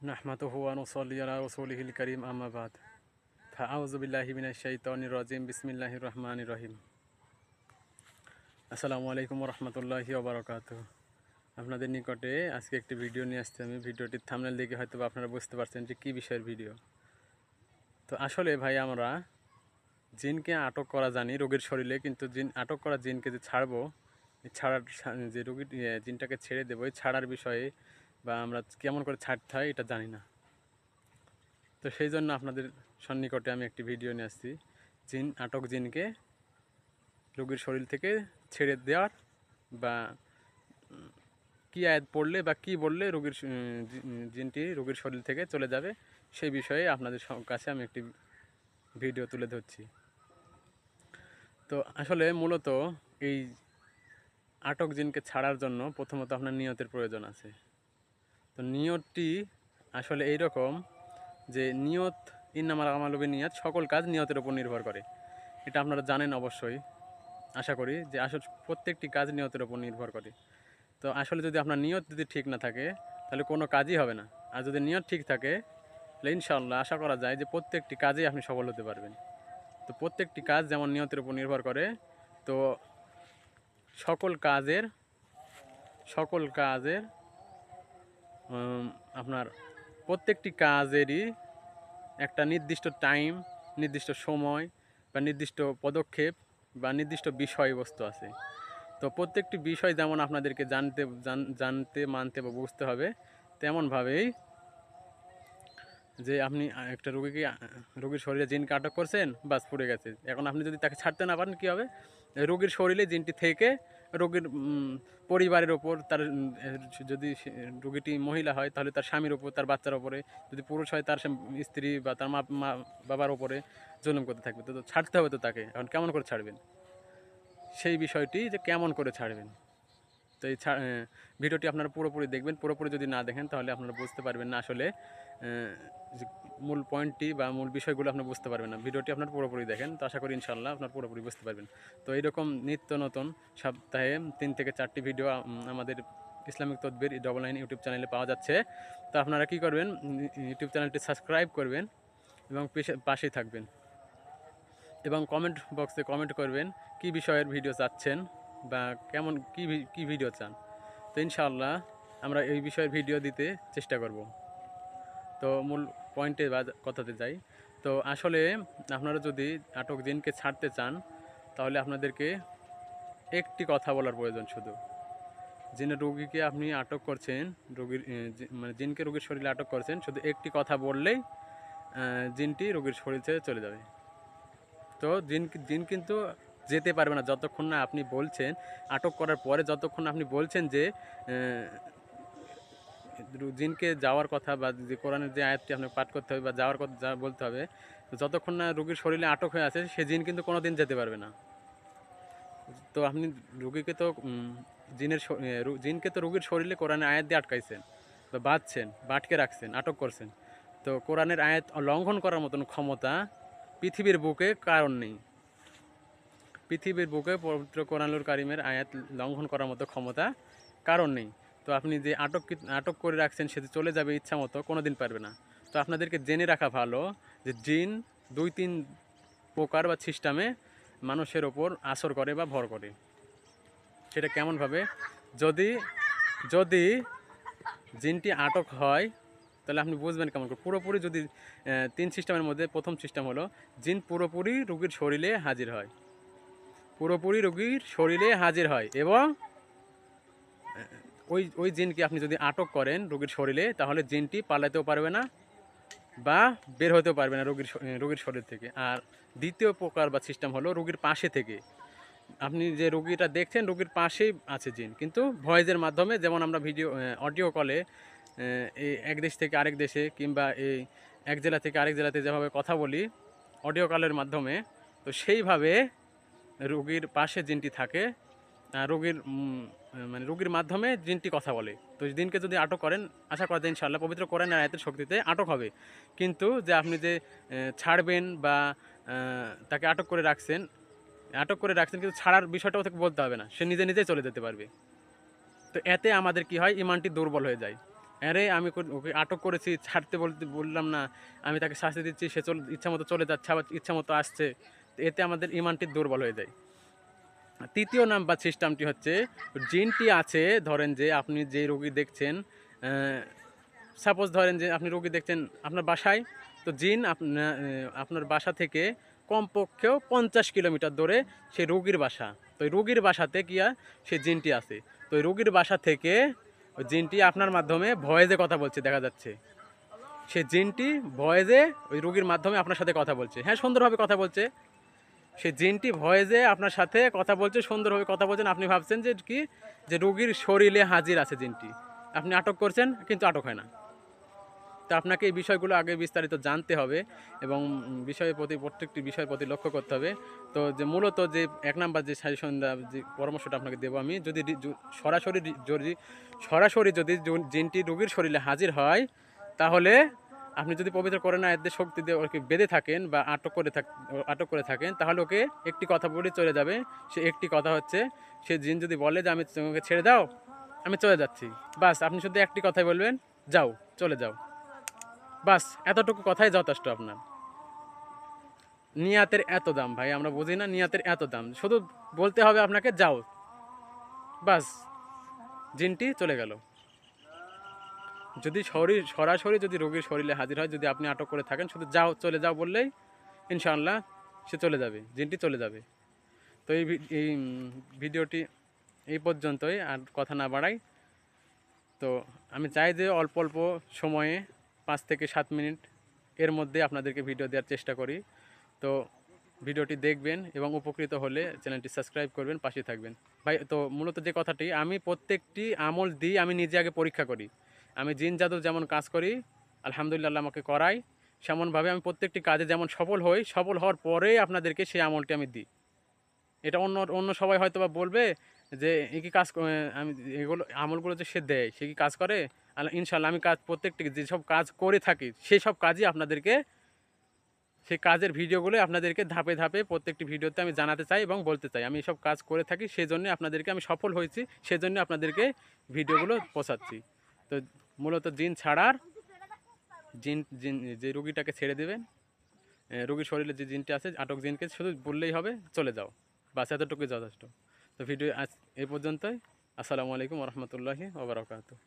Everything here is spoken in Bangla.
নাহমাদুহু ওয়া নুসাল্লি আলা রাসূলিহিল কারীম আম্মা বাদ ফাআউযু বিল্লাহি মিনাশ শাইতানির রাজিম বিসমিল্লাহির রহমানির রহিম। আসসালামু আলাইকুম ওয়া রাহমাতুল্লাহি ওয়া বারাকাতুহু। আপনাদের নিকটে আজকে একটি ভিডিও নিয়ে আসছি আমি। ভিডিওটির থাম্বনেল দেখে হয়তো আপনারা বুঝতে পারছেন যে কী বিষয়ের ভিডিও। তো আসলে ভাই আমরা জিনকে আটক করা জানি রোগীর শরীরে, কিন্তু আটক করা জিনকে যে ছাড়বো, ছাড়ার যে রোগীর জিনটাকে ছেড়ে দেবো, এই ছাড়ার বিষয়ে বা আমরা কেমন করে ছাড়তে হয় এটা জানি না। তো সেই জন্য আপনাদের সন্নিকটে আমি একটি ভিডিও নিয়ে আসছি, জিনকে রোগীর শরীর থেকে ছেড়ে দেওয়ার বা কী আয়াত পড়লে বা কী বললে জিনটি রোগীর শরীর থেকে চলে যাবে, সেই বিষয়ে আপনাদের কাছে আমি একটি ভিডিও তুলে ধরছি। তো আসলে মূলত এই আটক জিনকে ছাড়ার জন্য প্রথমত আপনার নিয়তের প্রয়োজন আছে। তো নিয়তটি আসলে এইরকম যে নিয়ত ইন্নামাল আমালু বিন্নিয়াত, সকল কাজ নিয়তের উপর নির্ভর করে। এটা আপনারা জানেন অবশ্যই, আশা করি যে আসলে প্রত্যেকটি কাজ নিয়তের উপর নির্ভর করে। তো আসলে যদি আপনার নিয়ত যদি ঠিক না থাকে তাহলে কোনো কাজই হবে না। আর যদি নিয়ত ঠিক থাকে তাহলে ইনশাআল্লাহ আশা করা যায় যে প্রত্যেকটি কাজেই আপনি সফল হতে পারবেন। তো প্রত্যেকটি কাজ যেমন নিয়তের উপর নির্ভর করে, তো সকল কাজের সকল কাজের আপনার প্রত্যেকটি কাজেরই একটা নির্দিষ্ট টাইম, নির্দিষ্ট সময় বা নির্দিষ্ট পদক্ষেপ বা নির্দিষ্ট বিষয়বস্তু আছে। তো প্রত্যেকটি বিষয় যেমন আপনাদেরকে জানতে মানতে বা বুঝতে হবে, তেমনভাবেই যে আপনি একটা রোগীর শরীরে জিনকে আটক করছেন, বাস পড়ে গেছে। এখন আপনি যদি তাকে ছাড়তে না পারেন কী হবে? রোগীর শরীরে জিনটি থেকে রোগীর পরিবারের ওপর, তার যদি রোগীটি মহিলা হয় তাহলে তার স্বামীর ওপর, তার বাচ্চার ওপরে, যদি পুরুষ হয় তার স্ত্রী বা তার মা বাবার ওপরে জুলুম করতে থাকবে। তো ছাড়তে হবে তো তাকে। এখন কেমন করে ছাড়বেন? সেই বিষয়টি যে কেমন করে ছাড়বেন। তো এই ভিডিওটি আপনারা পুরোপুরি দেখবেন। পুরোপুরি যদি না দেখেন তাহলে আপনারা বুঝতে পারবেন না আসলে যে মূল পয়েন্টটি বা মূল বিষয়গুলো আপনারা বুঝতে পারবেন না। ভিডিওটি আপনার পুরোপুরি দেখেন, তো আশা করি ইনশাআল্লাহ আপনার পুরোপুরি বুঝতে পারবেন। তো এইরকম নিত্য নতুন সপ্তাহে 3 থেকে 4টি ভিডিও আমাদের ইসলামিক তদবির 99 ইউটিউব চ্যানেলে পাওয়া যাচ্ছে। তো আপনারা কী করবেন, ইউটিউব চ্যানেলটি সাবস্ক্রাইব করবেন এবং পাশেই থাকবেন এবং কমেন্ট বক্সে কমেন্ট করবেন কী বিষয়ের ভিডিও চাচ্ছেন বা কেমন কী ভিডিও চান। তো ইনশাআল্লাহ আমরা এই বিষয়ের ভিডিও দিতে চেষ্টা করব। তো মূল পয়েন্টে বা কথাতে যাই। তো আসলে আপনারা যদি আটক জিনকে ছাড়তে চান তাহলে আপনাদেরকে একটি কথা বলার প্রয়োজন শুধু। জিনের রোগীকে আপনি আটক করছেন, মানে জিনকে রোগীর শরীরে আটক করছেন, শুধু একটি কথা বললেই জিনটি রোগীর শরীর ছেড়ে চলে যাবে। তো জিন কিন্তু যেতে পারবে না যতক্ষণ না আপনি বলছেন, আটক করার পরে যতক্ষণ আপনি বলছেন যে জিনকে যাওয়ার কথা বা যে কোরআনের যে আয়াতটি আপনাকে পাঠ করতে হবে বা যাওয়ার কথা যা বলতে হবে, যতক্ষণ না রোগীর শরীরে আটক হয়ে আছে সে জিন কিন্তু কোনো দিন যেতে পারবে না। তো আপনি রোগীকে তো জিনকে তো রোগীর শরীরে কোরআনের আয়াত দিয়ে আটকাইছেন বা বাঁধছেন, আটকে রাখছেন, আটক করছেন। তো কোরআনের আয়াত লঙ্ঘন করার মতন ক্ষমতা পৃথিবীর বুকে কারণ নেই। পৃথিবীর বুকে পবিত্র কোরআনুল কারিমের আয়াত লঙ্ঘন করার মতো ক্ষমতা কারণ নেই। তো আপনি যে আটক করে রাখছেন সে যে চলে যাবে ইচ্ছা মতো, কোনো দিন পারবে না। তো আপনাদেরকে জেনে রাখা ভালো যে জিন 2-3 প্রকার বা সিস্টেমে মানুষের ওপর আসর করে বা ভর করে। সেটা কেমনভাবে? যদি যদি জিনটি আটক হয় তাহলে আপনি বুঝবেন কেমন করে। পুরোপুরি যদি 3 সিস্টেমের মধ্যে প্রথম সিস্টেম হলো জিন পুরোপুরি রোগীর শরীরে হাজির হয়, পুরোপুরি রোগীর শরীরে হাজির হয় এবং ওই জিনকে আপনি যদি আটক করেন রোগীর শরীরে তাহলে জিনটি পালাতেও পারবে না বা বের হতেও পারবে না রোগীর শরীর থেকে। আর দ্বিতীয় প্রকার বা সিস্টেম হলো রোগীর পাশে থেকে। আপনি যে রোগীটা দেখছেন রোগীর পাশেই আছে জিন, কিন্তু ভয়েসের মাধ্যমে, যেমন আমরা অডিও কলে এই এক দেশ থেকে আরেক দেশে কিংবা এই এক জেলা থেকে আরেক জেলাতে যেভাবে কথা বলি অডিও কলের মাধ্যমে, তো সেইভাবে রোগীর পাশে জিনটি থাকে। রোগীর মাধ্যমে জিনটি কথা বলে। তো জিনকে যদি আটক করেন আশা করা যায় ইনশাআল্লাহ পবিত্র কোরআনের আয়াতের শক্তিতে আটক হবে। কিন্তু যে আপনি যে ছাড়বেন বা তাকে আটক করে রাখছেন কিন্তু ছাড়ার বিষয়টাও তাকে বলতে হবে না, সে নিজে নিজেই চলে যেতে পারবে। তো এতে আমাদের কি হয়, ইমানটি দুর্বল হয়ে যায়। আরে আমি ওকে আটক করেছি, ছাড়তে বলতে বললাম না, আমি তাকে শাস্তি দিচ্ছি, সে ইচ্ছা মতো চলে যাচ্ছে, আবার ইচ্ছা মতো আসছে। তো এতে আমাদের ইমানটি দুর্বল হয়ে যায়। তৃতীয় নাম্বার সিস্টেমটি হচ্ছে, জিনটি আছে, ধরেন যে আপনি যে রোগী দেখছেন, সাপোজ ধরেন যে আপনি রোগী দেখছেন আপনার বাসায়, তো জিন আপনার বাসা থেকে কমপক্ষেও 50 কিলোমিটার দূরে সেই রোগীর বাসা। তো ওই রোগীর বাসাতে সে জিনটি আছে। তো ওই রোগীর বাসা থেকে ওই জিনটি আপনার মাধ্যমে ভয়েসে কথা বলছে দেখা যাচ্ছে। সে জিনটি ভয়েসে ওই রোগীর মাধ্যমে আপনার সাথে কথা বলছে, হ্যাঁ সুন্দরভাবে কথা বলছে। সে জিনটি ভয়েসে আপনার সাথে কথা বলছে, সুন্দরভাবে কথা বলছেন, আপনি ভাবছেন যে যে রোগীর শরীরে হাজির আছে জিনটি, আপনি আটক করছেন কিন্তু আটক হয় না। তো আপনাকে এই বিষয়গুলো আগে বিস্তারিত জানতে হবে এবং প্রত্যেকটি বিষয়ের প্রতি লক্ষ্য করতে হবে। তো যে মূলত যে 1 নাম্বার যে সাজেশনটা, যে পরামর্শটা আপনাকে দেবো আমি, সরাসরি যদি জিনটি রোগীর শরীরে হাজির হয়, তাহলে আপনি যদি পবিত্র কোরআন আয়াতের শক্তি দিয়ে ওকে বেঁধে থাকেন বা আটক করে থাকেন, তাহলে ওকে একটি কথা বলে চলে যাবে। সে একটি কথা হচ্ছে, সে জিন যদি বলে যে আমি তোমাকে ছেড়ে দাও, আমি চলে যাচ্ছি, বাস আপনি শুধু একটি কথাই বলবেন, যাও, চলে যাও, বাস এতটুকু কথাই যথেষ্ট আপনার। নিয়াতের এত দাম ভাই, আমরা বুঝি না নিয়াতের এত দাম, শুধু বলতে হবে আপনাকে যাও, বাস জিনটি চলে গেল। যদি সরাসরি যদি রোগীর শরীরে হাজির হয়, যদি আপনি আটক করে থাকেন, শুধু যাও, চলে যাও বললেই ইনশাআল্লাহ সে চলে যাবে, জিনটি চলে যাবে। তো এই ভিডিওটি এই পর্যন্তই, আর কথা না বাড়াই। তো আমি চাই যে অল্প অল্প সময়ে 5 থেকে 7 মিনিট এর মধ্যে আপনাদেরকে ভিডিও দেওয়ার চেষ্টা করি। তো ভিডিওটি দেখবেন এবং উপকৃত হলে চ্যানেলটি সাবস্ক্রাইব করবেন, পাশে থাকবেন ভাই। তো মূলত যে কথাটি, আমি প্রত্যেকটি আমল দিই, আমি নিজে আগে পরীক্ষা করি। আমি জিন জাদুর যেমন কাজ করি, আলহামদুলিল্লাহ আমাকে করাই, সেমনভাবে আমি প্রত্যেকটি কাজে যেমন সফল হই, সফল হওয়ার পরে আপনাদেরকে সেই আমলটি আমি দিই। এটা অন্য অন্য সবাই হয়তো বা বলবে যে এ কি কাজ আমি এগুলো আমলগুলো যে সে দেয়, সে কি কাজ করে? ইনশাল্লাহ আমি প্রত্যেকটি যেসব কাজ করে থাকি, সেই সব কাজই আপনাদেরকে, সেই কাজের ভিডিওগুলো আপনাদেরকে ধাপে ধাপে প্রত্যেকটি ভিডিওতে আমি জানাতে চাই এবং বলতে চাই। আমি এসব কাজ করে থাকি, সেই জন্য আপনাদেরকে, আমি সফল হয়েছি সেজন্য আপনাদেরকে ভিডিওগুলো পৌঁছাচ্ছি। তো মূলত জিন ছাড়ার, জিন জিন যে রুগীটাকে ছেড়ে দেবেন, রোগীর শরীরে যে জিনটি আছে, আটক জিনকে শুধু বললেই হবে চলে যাও, বাস এতটুকুই যথেষ্ট। তো ভিডিও আজ এই পর্যন্তই। আসসালামু আলাইকুম ওয়া রাহমাতুল্লাহি ওয়া বারাকাতুহু।